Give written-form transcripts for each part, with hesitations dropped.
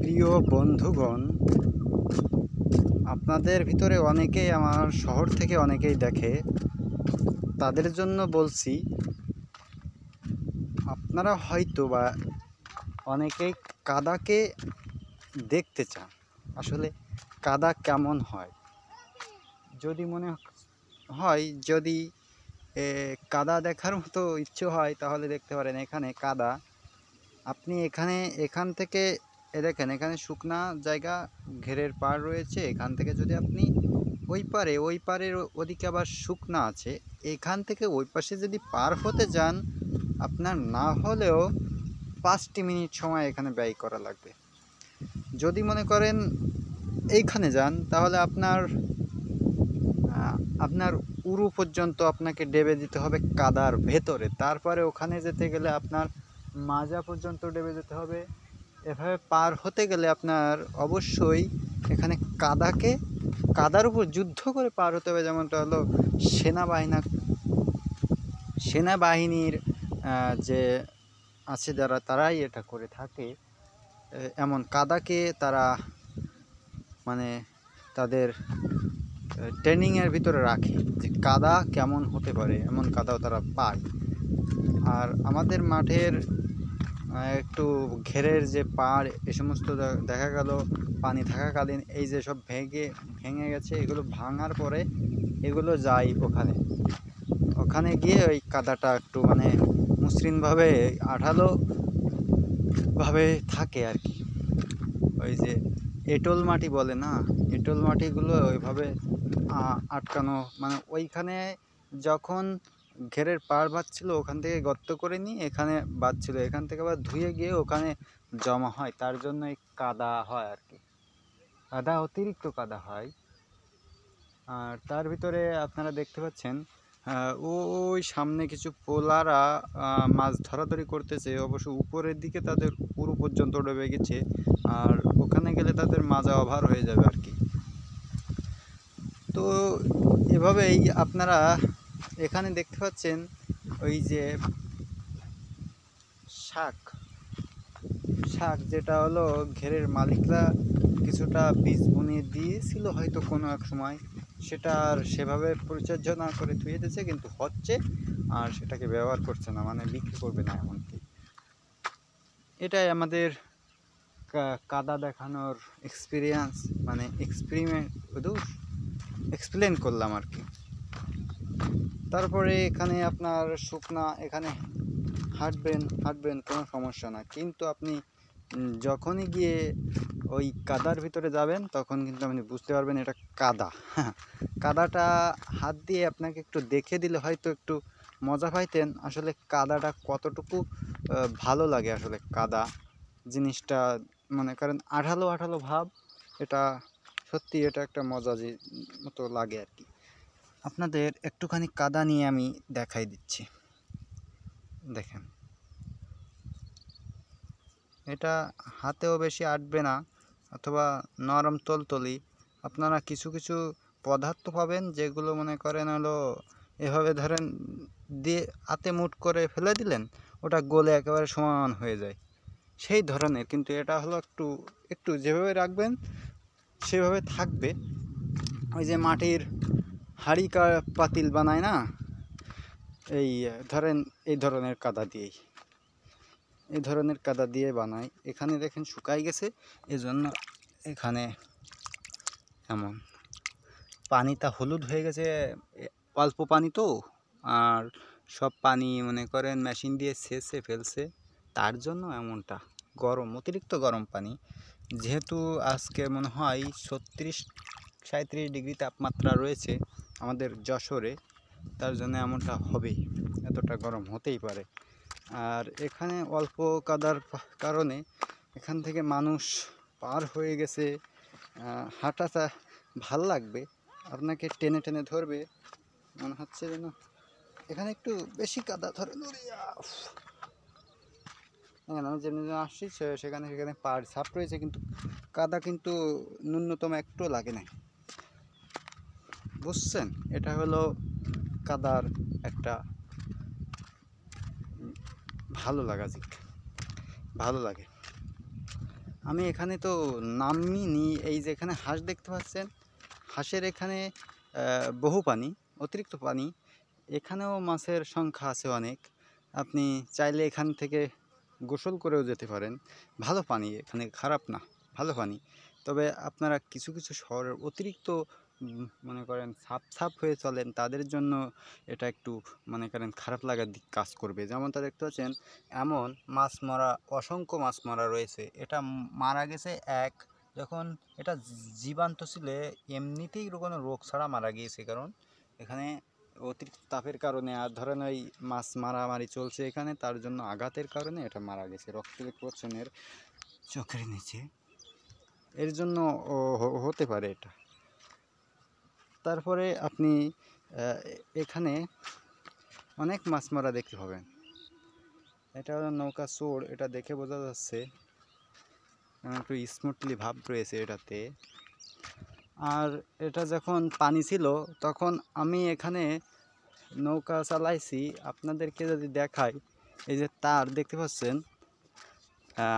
প্রিয় বন্ধুগণ, আপনাদের ভিতরে অনেকেই আমার শহর থেকে অনেকেই দেখে, তাদের জন্য বলছি, আপনারা হয়তো বা অনেকেই কাদাকে দেখতে চান। আসলে কাদা কেমন হয় যদি মনে হয়, যদি কাদা দেখার মতো ইচ্ছে হয় তাহলে দেখতে পারেন এখানে কাদা। আপনি এখান থেকে দেখেন, এখানে শুকনা জায়গা, ঘেরের পাড় রয়েছে। এখান থেকে যদি আপনি ওই পারের ওদিকে আবার শুকনা আছে, এখান থেকে ওই পাশে যদি পার হতে যান, আপনার না হলেও 5টি মিনিট সময় এখানে ব্যয় করা লাগবে। যদি মনে করেন এইখানে যান, তাহলে আপনার উরু পর্যন্ত আপনাকে ডেবে দিতে হবে কাদার ভেতরে। তারপরে ওখানে যেতে গেলে আপনার মাজা পর্যন্ত ডেবে যেতে হবে। এভাবে পার হতে গেলে আপনার অবশ্যই এখানে কাদার উপর যুদ্ধ করে পার হতে হবে। যেমনটা হলো সেনাবাহিনীর যে আছে যারা, তারাই এটা করে থাকে। এমন কাদাকে তারা মানে তাদের ট্রেনিংয়ের ভিতরে রাখে যে কাদা কেমন হতে পারে, এমন কাদাও তারা পায়। আর আমাদের মাঠের একটু ঘেরের যে পাড়, এ সমস্ত দেখা গেল পানি থাকাকালীন এই যে সব ভেঙে গেছে, এগুলো ভাঙার পরে এগুলো যায় ওখানে গিয়ে ওই কাদাটা একটু মসৃণভাবে আঠালোভাবে থাকে আর কি। ওই যে এঁটেল মাটি বলে না, এঁটেল মাটিগুলো ওইভাবে আটকানো, ওইখানে যখন ঘেরের পাড় বাঁধছিল ওখান থেকে গর্ত করে নিয়ে এখানে বাঁধছিল, এখান থেকে আবার ধুয়ে গিয়ে ওখানে জমা হয়। তার জন্য এই কাদা হয় আর কি, অতিরিক্ত কাদা হয়। আর তার ভিতরে আপনারা দেখতে পাচ্ছেন ওই সামনে কিছু পোলারা মাছ ধরাধরি করতেছে। অবশ্য উপরের দিকে তাদের পুরো পর্যন্ত ডুবে গেছে, আর ওখানে গেলে তাদের মাজা ওভার হয়ে যাবে আর কি। তো এভাবেই আপনারা এখানে দেখতে পাচ্ছেন ওই যে শাক, যেটা হলো ঘেরের মালিকরা কিছুটা বীজ বুনিয়ে দিয়েছিল হয়তো কোনো এক সময়, সেটা আর সেভাবে পরিচর্যা না করে ধুয়ে দিয়েছে, কিন্তু হচ্ছে আর সেটাকে ব্যবহার করছে না, বিক্রি করবে না এমনকি। এটাই আমাদের কাদা দেখানোর এক্সপিরিয়েন্স, এক্সপ্লেন করলাম আর কি। তারপরে এখানে আপনার শুকনা, এখানে হাঁটবেন কোনো সমস্যা না, কিন্তু আপনি যখনই গিয়ে ওই কাদার ভিতরে যাবেন তখন কিন্তু আপনি বুঝতে পারবেন এটা কাদা। কাদাটা হাত দিয়ে আপনাকে একটু দেখে দিলে হয়তো একটু মজা পাইতেন। আসলে কাদাটা কতটুকু ভালো লাগে, আসলে কাদা জিনিসটা মনে করেন আঠালো আঠালো ভাব, এটা সত্যি, এটা একটা মজা মতো লাগে আর কি। আপনাদের একটুখানি কাদা নিয়ে আমি দেখাই দিচ্ছি, দেখেন। এটা হাতেও বেশি আটবে না, অথবা নরম তলতলি। আপনারা কিছু কিছু পদার্থ পাবেন যেগুলো মনে করেন হলো এভাবে ধরেন দিয়ে হাতে মুঠ করে ফেলে দিলেন, ওটা গলে একেবারে সমান হয়ে যায়, সেই ধরনের। কিন্তু এটা হলো একটু একটু যেভাবে রাখবেন সেভাবে থাকবে। ওই যে মাটির হাঁড়ি পাতিল বানায় না, এই ধরেন এই ধরনের কাদা দিয়ে বানায়। এখানে দেখেন শুকাই গেছে, এজন্য এখানে এমন পানিটা হলুদ হয়ে গেছে, অল্প পানি তো, আর সব পানি মনে করেন মেশিন দিয়ে ছেঁচে ফেলছে, তার জন্য এমনটা অতিরিক্ত গরম পানি। যেহেতু আজকে মনে হয় 36-37 ডিগ্রি তাপমাত্রা রয়েছে আমাদের যশোরে, তার জন্য এমনটা হবেই, এতটা গরম হতেই পারে। আর এখানে অল্প কাদার কারণে এখান থেকে মানুষ পার হয়ে গেছে, হাঁটাটা ভাল লাগবে, আপনাকে টেনে টেনে ধরবে, মনে হচ্ছে যেন এখানে একটু বেশি কাদা ধরে। আমি যেমনি আসছি সেখানে পাড় সাপ রয়েছে, কিন্তু কাদা কিন্তু ন্যূনতম একটু লাগে না, বুঝছেন? এটা হলো কাদার একটা ভালো লাগে। আমি এখানে তো নামিনি। এই যে এখানে হাঁস দেখতে পাচ্ছেন, হাঁসের এখানে বহু পানি, অতিরিক্ত পানি। এখানেও মাছের সংখ্যা আছে অনেক। আপনি চাইলে এখান থেকে গোসল করেও যেতে পারেন। ভালো পানি এখানে, খারাপ না, ভালো পানি। তবে আপনারা কিছু কিছু শহরের অতিরিক্ত মনে করেন সাপ সাপ হয়ে চলেন, তাদের জন্য এটা একটু মনে করেন খারাপ লাগার দিক কাজ করবে। যেমনটা দেখতে পাচ্ছেন, এমন মাছ মরা, অসংখ্য মাছ মরা রয়েছে। এটা মারা গেছে যখন এটা জীবান্ত ছিল, এমনিতেই কোনো রোগ ছাড়া মারা গিয়েছে। কারণ এখানে অতিরিক্ত তাপের কারণে, আর ধরেন ওই মাছ মারামারি চলছে এখানে, তার জন্য আঘাতের কারণে এটা মারা গেছে। রক্ত দেখতে পাচ্ছেন এর চোখের নিচে, এর জন্য হতে পারে এটা। তারপরে আপনি এখানে অনেক মাছ মারা দেখতে পাবেন। এটা হলো নৌকা চোর, এটা দেখে বোঝা যাচ্ছে, একটু স্মুথলি ভাব রয়েছে এটাতে। আর এটা যখন পানি ছিল তখন আমি এখানে নৌকা চালাইছি। আপনাদেরকে যদি দেখাই, এই যে তার দেখতে পাচ্ছেন,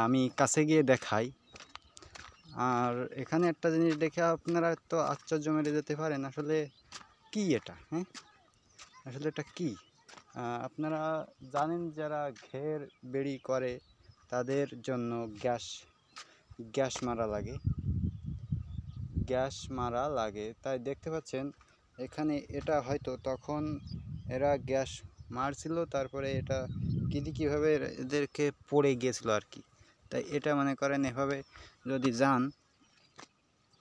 আমি কাছে গিয়ে দেখাই। আর এখানে একটা জিনিস দেখে আপনারা তো আশ্চর্য মেরে যেতে পারেন, আসলে কি এটা? হ্যাঁ, আসলে এটা কি? আপনারা জানেন, যারা ঘের বেড়ি করে তাদের জন্য গ্যাস মারা লাগে, তাই দেখতে পাচ্ছেন এখানে এটা হয়তো তখন এরা গ্যাস মারছিল, তারপরে এটা কীভাবে এদেরকে পড়ে গিয়েছিল আর কি। তাই এটা মনে করেন এভাবে যদি যান,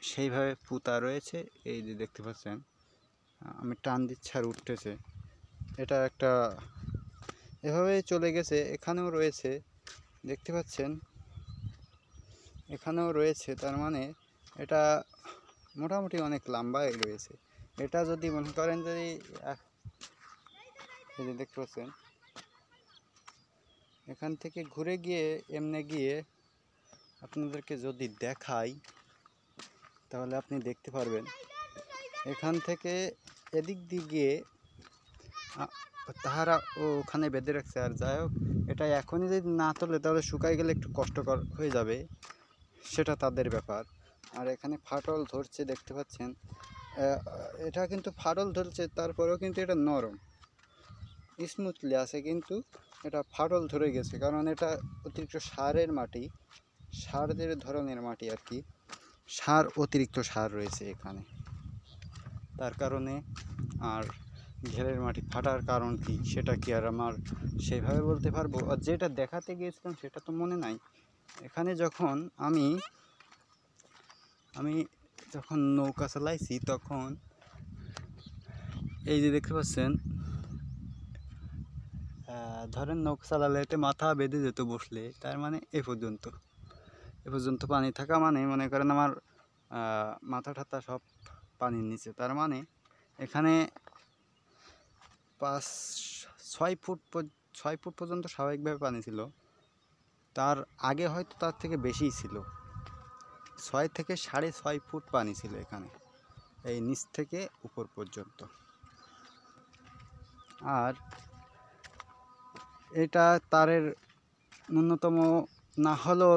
সেইভাবে পুঁতা রয়েছে। এই যে দেখতে পাচ্ছেন, আমি টান দিচ্ছি আর উঠতেছে। এটা একটা এভাবে চলে গেছে। এখানেও রয়েছে, দেখতে পাচ্ছেন, এখানেও রয়েছে। তার মানে এটা মোটামুটি অনেক লম্বাই রয়েছে। এটা যদি মনে করেন, যদি দেখতে পাচ্ছেন, এখান থেকে ঘুরে গিয়ে এমনি গিয়ে আপনাদেরকে যদি দেখাই, তাহলে আপনি দেখতে পারবেন এখান থেকে এদিক দিয়ে গিয়ে তাহারা ওখানে বেঁধে রাখছে। আর যাই হোক, এটা এখনই যদি না তোলে তাহলে শুকাই গেলে একটু কষ্টকর হয়ে যাবে, সেটা তাদের ব্যাপার। আর এখানে ফাটল ধরছে, দেখতে পাচ্ছেন, এটা কিন্তু ফাটল ধরছে, তারপরেও কিন্তু এটা নরম, স্মুথলি আছে, কিন্তু এটা ফাটল ধরে গেছে। কারণ এটা অতিরিক্ত সারের মাটি, সারের ধরনের মাটি আর কি, অতিরিক্ত সার রয়েছে এখানে, তার কারণে। আর ঘেরের মাটি ফাটার কারণ কি, সেটা কি আর আমার সেইভাবে বলতে পারবো? আর যেটা দেখাতে গিয়েছিলাম সেটা তো মনে নাই। এখানে যখন আমি যখন নৌকা চালাইছি, তখন এই যে দেখতে পাচ্ছেন, ধরেন নৌকা চালালে এতে মাথা বেঁধে যেত বসলে, তার মানে এ পর্যন্ত পানি থাকা মানে মনে করেন আমার মাথা ঠাথা সব পানির নিচে। তার মানে এখানে 5-6 ফুট পর্যন্ত স্বাভাবিকভাবে পানি ছিল। তার আগে হয়তো তার থেকে বেশিই ছিল, 6 থেকে 6.5 ফুট পানি ছিল এখানে, এই নিচ থেকে উপর পর্যন্ত। আর এটা তারের ন্যূনতম না হলেও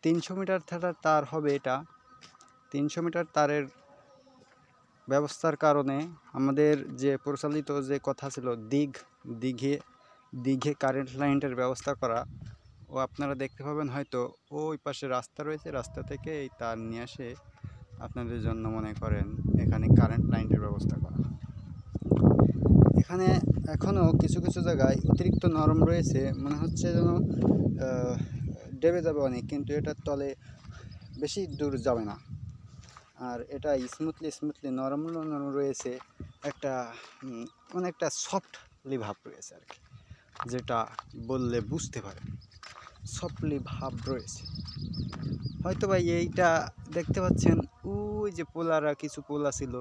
300 মিটার তার হবে। এটা 300 মিটার তারের ব্যবস্থার কারণে আমাদের যে প্রচলিত যে কথা ছিল, দীঘে কারেন্ট লাইনের ব্যবস্থা করা, ও আপনারা দেখতে পাবেন হয়তো ওই পাশে রাস্তা রয়েছে, রাস্তা থেকে এই তার নিয়ে আসে আপনাদের জন্য মনে করেন এখানে কারেন্ট লাইনের ব্যবস্থা করা। এখানে এখনও কিছু কিছু জায়গায় অতিরিক্ত নরম রয়েছে, মনে হচ্ছে যেন ডেবে যাবে অনেক, কিন্তু এটার তলে বেশি দূর যাবে না। আর এটা স্মুথলি নরম রয়েছে, একটা অনেকটা সফটলি ভাব রয়েছে আর কি, যেটা বললে বুঝতে পারেন, সফটলি ভাব রয়েছে। হয়তো ভাই এইটা দেখতে পাচ্ছেন, ওই যে কিছু পোলা ছিল,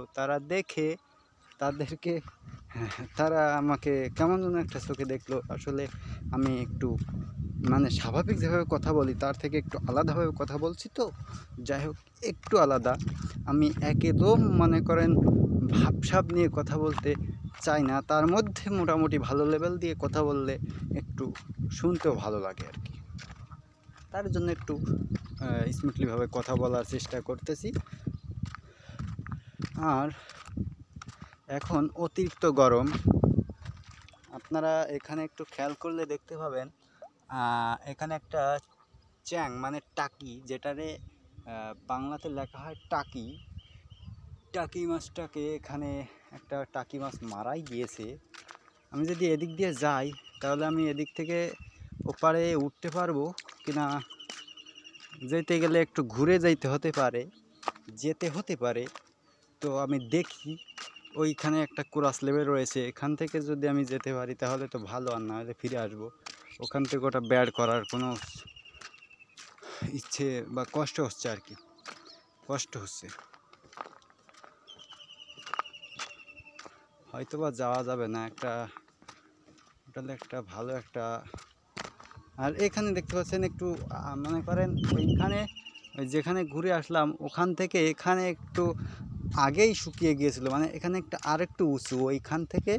তারা আমাকে কেমন যেন একটা চোখে দেখলো। আসলে আমি একটু মানে স্বাভাবিক যেভাবে কথা বলি তার থেকে একটু আলাদাভাবে কথা বলছি, তো যাই হোক, একটু আলাদা। আমি একদম মনে করেন ভাবসাব নিয়ে কথা বলতে চাই না, তার মধ্যে মোটামুটি ভালো লেভেল দিয়ে কথা বললে একটু শুনতেও ভালো লাগে আর কি। তার জন্য একটু স্মুথলিভাবে কথা বলার চেষ্টা করতেছি। আর এখন অতিরিক্ত গরম, আপনারা এখানে একটু খেয়াল করলে দেখতে পাবেন এখানে একটা চ্যাং মানে টাকি, যেটারে বাংলাতে লেখা হয় টাকি, টাকি মাছটাকে এখানে একটা টাকি মাছ মারাই গিয়েছে। আমি যদি এদিক দিয়ে যাই তাহলে আমি এদিক থেকে ওপারে উঠতে পারবো কিনা, যেতে গেলে একটু ঘুরে যাইতে হতে পারে। তো আমি দেখি, ওইখানে একটা কোরাস লেভেল রয়েছে, এখান থেকে যদি আমি যেতে পারি তাহলে তো ভালো, আর না হলে ফিরে আসবো। ওখান থেকে ওটা ব্যাড করার কোনো ইচ্ছে বা কষ্ট হচ্ছে আর কি, কষ্ট হচ্ছে, হয়তো বা যাওয়া যাবে না। একটা ভালো একটা, আর এখানে দেখতে পাচ্ছেন একটু মনে করেন ওইখানে যেখানে ঘুরে আসলাম ওখান থেকে এখানে একটু আগেই শুকিয়ে গিয়েছিল, মানে এখানে একটা আরেকটু উঁচু, ওইখান থেকে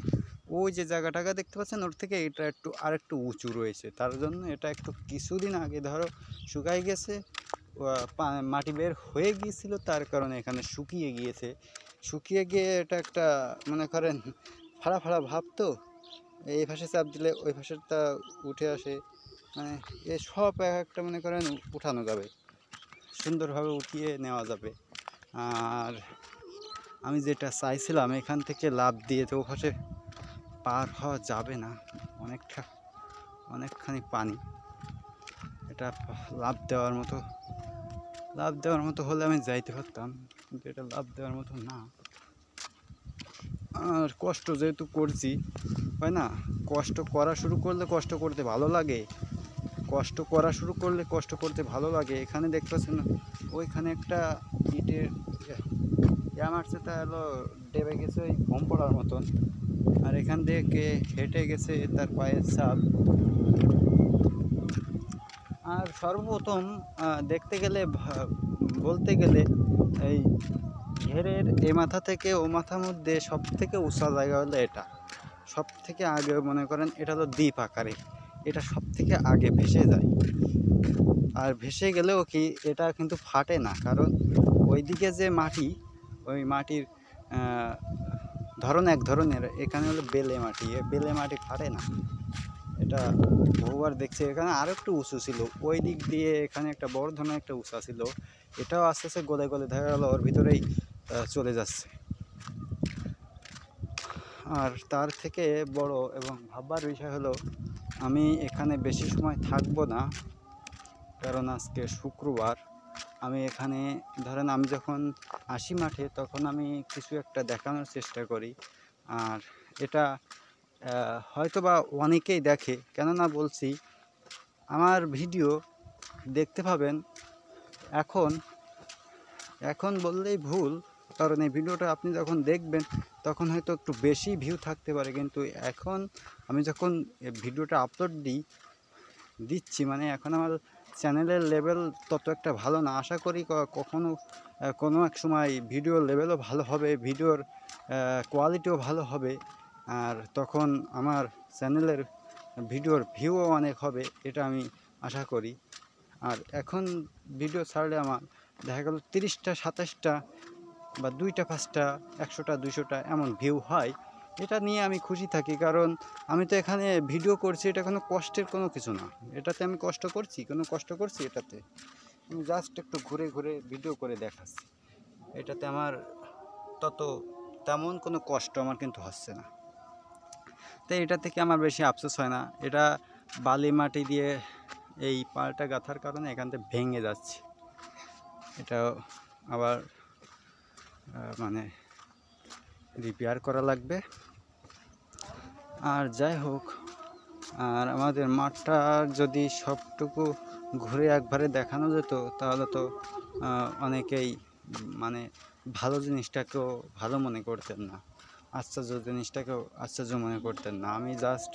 ওই যে জায়গাটাকে দেখতে পাচ্ছেন ওর থেকে এটা একটু আরেকটু উঁচু রয়েছে, তার জন্য এটা একটু কিছুদিন আগে ধরো শুকাই গেছে, মাটি বের হয়ে গিয়েছিল, তার কারণে এখানে শুকিয়ে গিয়েছে। শুকিয়ে গিয়ে এটা একটা মনে করেন ফাড়া ফাড়া ভাব, তো এই পাশে চাপ দিলে ওই পাশেরটা উঠে আসে, মানে এ সব এক একটা মনে করেন উঠানো যাবে, সুন্দরভাবে উঠিয়ে নেওয়া যাবে। আর আমি যেটা চাইছিলাম এখান থেকে লাফ দিয়ে তো ওপাশে পার হওয়া যাবে না, অনেকখানি পানি, এটা লাফ দেওয়ার মতো হলে আমি যাইতে পারতাম, কিন্তু এটা লাফ দেওয়ার মতো না। আর কষ্ট যেহেতু করছি, হয় না, কষ্ট করা শুরু করলে কষ্ট করতে ভালো লাগে, কষ্ট করতে ভালো লাগে। এখানে দেখতে পাচ্ছেন না, ওইখানে একটা ইটের মারছে, তা হলো ডেবে গেছে ওই ভোম পড়ার মতন, আর এখান থেকে হেঁটে গেছে তার পায়ের ছাপ। আর সর্বপ্রথম বলতে গেলে এই ঘেরের এ মাথা থেকে ও মাথার মধ্যে সব থেকে উঁচা জায়গা হলো এটা, সব থেকে আগে মনে করেন এটা হলো দ্বীপ আকারে, এটা সব থেকে আগে ভেসে যায়। আর ভেসে গেলেও কি এটা কিন্তু ফাটে না, কারণ ওইদিকে যে মাটি, ওই মাটির ধরন এক ধরনের, এখানে হলো বেলে মাটি ফাটে না। এটা বহুবার দেখছি, এখানে আরও একটু উঁচু ছিল, ওই দিক দিয়ে এখানে একটা বড় ধরনের একটা উঁচা ছিল, এটাও আস্তে আস্তে গলে গলে দেখা গেল ওর ভিতরেই চলে যাচ্ছে। আর তার থেকে বড় এবং ভাববার বিষয় হলো, আমি এখানে বেশি সময় থাকবো না, কারণ আজকে শুক্রবার। আমি এখানে ধরেন আমি যখন আসি মাঠে তখন আমি কিছু একটা দেখানোর চেষ্টা করি, আর এটা হয়তো বা অনেকেই দেখে, কেননা বলছি আমার ভিডিও দেখতে পাবেন এখন বললেই ভুল, কারণ এই ভিডিওটা আপনি যখন দেখবেন তখন হয়তো একটু বেশি ভিউ থাকতে পারে, কিন্তু এখন আমি যখন ভিডিওটা আপলোড দিচ্ছি, মানে এখন আমার চ্যানেলের লেভেল তত একটা ভালো না, আশা করি কোনো এক সময় ভিডিওর লেভেলও ভালো হবে, ভিডিওর কোয়ালিটিও ভালো হবে, আর তখন আমার চ্যানেলের ভিডিওর ভিউও অনেক হবে, এটা আমি আশা করি। আর এখন ভিডিও ছাড়লে আমার দেখা গেল 30টা 27টা বা 2টা 5টা 100টা 200টা এমন ভিউ হয়, এটা নিয়ে আমি খুশি থাকি, কারণ আমি তো এখানে ভিডিও করছি, এটা কোনো কষ্টের কোনো কিছু না, এটাতে আমি কষ্ট করছি এটাতে, আমি জাস্ট একটু ঘুরে ঘুরে ভিডিও করে দেখাচ্ছি, এটাতে আমার তেমন কোনো কষ্ট আমার কিন্তু হচ্ছে না, তাই এটা থেকে আমার বেশি আফসোস হয় না। এটা বালি মাটি দিয়ে এই পালটা গাঁথার কারণে এখান থেকে ভেঙে যাচ্ছে, এটা আবার মানে রিপেয়ার করা লাগবে। আর যাই হোক, আর আমাদের মাঠটার যদি সবটুকু ঘুরে একবারে দেখানো যেত তাহলে তো অনেকেই মানে ভালো জিনিসটাকেও ভালো মনে করতেন না, জিনিসটাকেও আশ্চর্য মনে করতেন না। আমি জাস্ট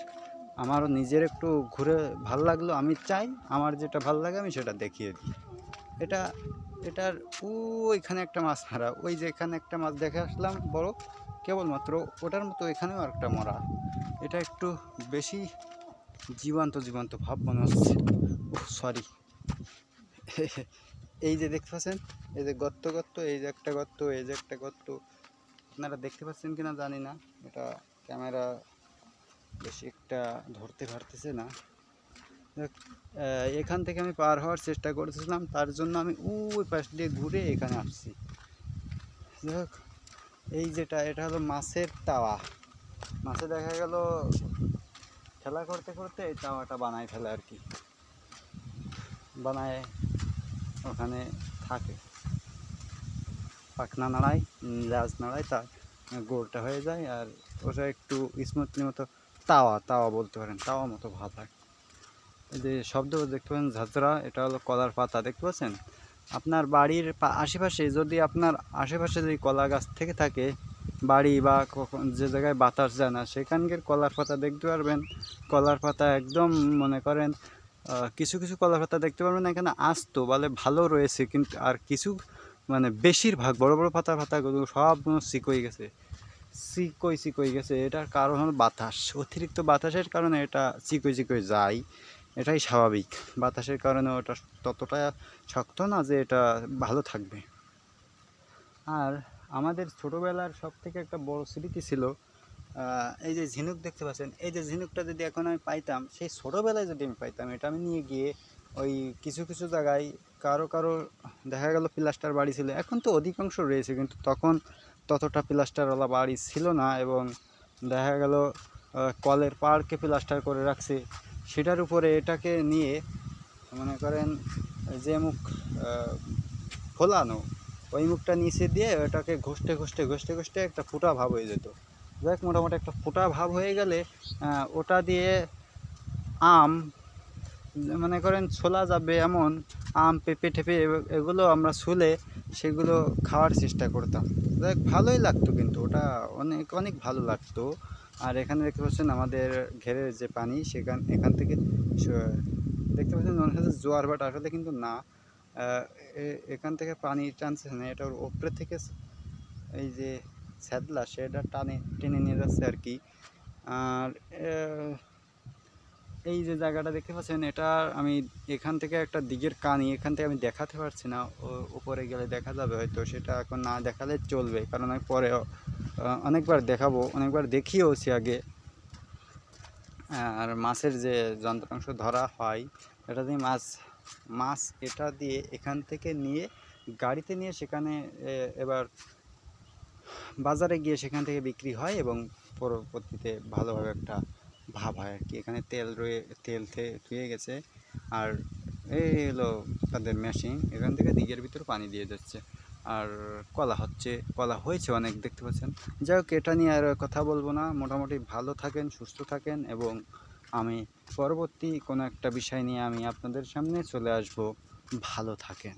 আমারও নিজের একটু ঘুরে ভালো লাগলো, আমি চাই আমার যেটা ভালো লাগে আমি সেটা দেখিয়ে দিই। এটার ওইখানে একটা মাছ মারা, ওই যে এখানে একটা মাছ দেখে আসলাম বড়, কেবলমাত্র ওটার মতো এখানেও একটা মরা, এটা একটু বেশি জীবন্ত ভাব মনে হচ্ছে, সরি। এই যে দেখতে পাচ্ছেন, এই যে গর্ত গর্ত, এই যে একটা গর্ত, এই যে একটা গর্ত, আপনারা দেখতে পাচ্ছেন কিনা জানি না, এটা ক্যামেরা বেশি একটা ধরতে পারতেছে না। এখান থেকে আমি পার হওয়ার চেষ্টা করতেছিলাম, তার জন্য আমি ওই পাশ দিয়ে ঘুরে এখানে আসছি। যাক, এই যেটা, এটা হলো মাছের তাওয়া। মাছে দেখা গেল খেলা করতে করতে এই তাওয়াটা বানায় ফেলে আর কি, বানায় ওখানে থাকে, পাখনা নাড়ায়, লাজ নাড়ায়, তার গোলটা হয়ে যায়, আর ওটা একটু স্মুথলি মতো তাওয়া তাওয়া বলতে পারেন, তাওয়া মতো ভাব হয়। এই যে শব্দ দেখতে পাচ্ছেন ঝাঁঝরা, এটা হলো কলার পাতা, দেখতে পাচ্ছেন। আপনার বাড়ির আশেপাশে যদি আপনার আশেপাশে যদি কলা গাছ থেকে থাকে, বাড়ি বা যে জায়গায় বাতাস যায় না সেখানকার কলার পাতা দেখতে পারবেন। কলার পাতা একদম মনে করেন কিছু কিছু কলার পাতা দেখতে পারবেন এখানে আস্ত বলে ভালো রয়েছে, কিন্তু আর কিছু মানে বেশিরভাগ বড় বড় পাতাগুলো সব চিকই গেছে, চিকই গেছে। এটার কারণ হলো বাতাস, অতিরিক্ত বাতাসের কারণে এটা চিকই যায়, এটাই স্বাভাবিক। বাতাসের কারণে ওটা ততটা শক্ত না যে এটা ভালো থাকবে। আর আমাদের ছোটোবেলার সব থেকে একটা বড় স্মৃতি ছিল, এই যে ঝিনুক দেখতে পাচ্ছেন, এই যে ঝিনুকটা যদি এখন আমি পাইতাম, সেই ছোটোবেলায় যদি আমি পাইতাম, এটা আমি নিয়ে গিয়ে ওই কিছু কিছু জায়গায় কারো দেখা গেল প্লাস্টার বাড়ি ছিল, এখন তো অধিকাংশ রয়েছে, কিন্তু তখন ততটা প্লাস্টারওয়ালা বাড়ি ছিল না, এবং দেখা গেল কলের পাড়কে প্লাস্টার করে রাখছে, সেটার উপরে এটাকে নিয়ে মনে করেন যে মুখ ফোলানো, ওই মুখটা নিচে দিয়ে ওটাকে ঘষতে একটা ফোঁটা ভাব হয়ে যেত। দেখ, মোটামুটি একটা ফোঁটা ভাব হয়ে গেলে ওটা দিয়ে আম মনে করেন ছোলা যাবে, এমন আম পেঁপে ঠেপে এগুলো আমরা ছুলে সেগুলো খাওয়ার চেষ্টা করতাম। দেখ, ভালোই লাগতো, কিন্তু ওটা অনেক অনেক ভালো লাগতো। আর এখানে দেখতে পাচ্ছেন আমাদের ঘেরের যে পানি, এখান থেকে দেখতে পাচ্ছেন মনে হচ্ছে জোয়ার, বাট আসলে কিন্তু না। এখান থেকে পানি টানছে না, এটার উপরে থেকে এই যে স্যাদলা সেটা টেনে নিয়ে যাচ্ছে আর কি। আর এই যে জায়গাটা দেখতে পাচ্ছেন, এটা আমি এখান থেকে একটা দিকের কানি, এখান থেকে আমি দেখাতে পারছি না, উপরে গেলে দেখা যাবে হয়তো, সেটা এখন না দেখালে চলবে, কারণ আমি পরে অনেকবার দেখাবো, অনেকবার দেখিয়েওছি আগে। আর মাছের যে যন্ত্রাংশ ধরা হয়, এটা দিয়ে মাছ এটা দিয়ে এখান থেকে নিয়ে গাড়িতে নিয়ে সেখানে এবার বাজারে গিয়ে সেখান থেকে বিক্রি হয়, এবং পরবর্তীতে ভালোভাবে একটা ভাব হয় আর কি। এখানে তেল রয়ে গেছে, আর এই হলো তাদের মেশিন, এখান থেকে দিকের ভিতরে পানি দিয়ে যাচ্ছে, আর কলা হয়েছে অনেক, দেখতে পাচ্ছেন। যাই হোক, এটা নিয়ে আর কথা বলবো না। মোটামুটি ভালো থাকেন, সুস্থ থাকেন, এবং আমি পরবর্তী কোনো একটা বিষয় নিয়ে আমি আপনাদের সামনে চলে আসব। ভালো থাকেন।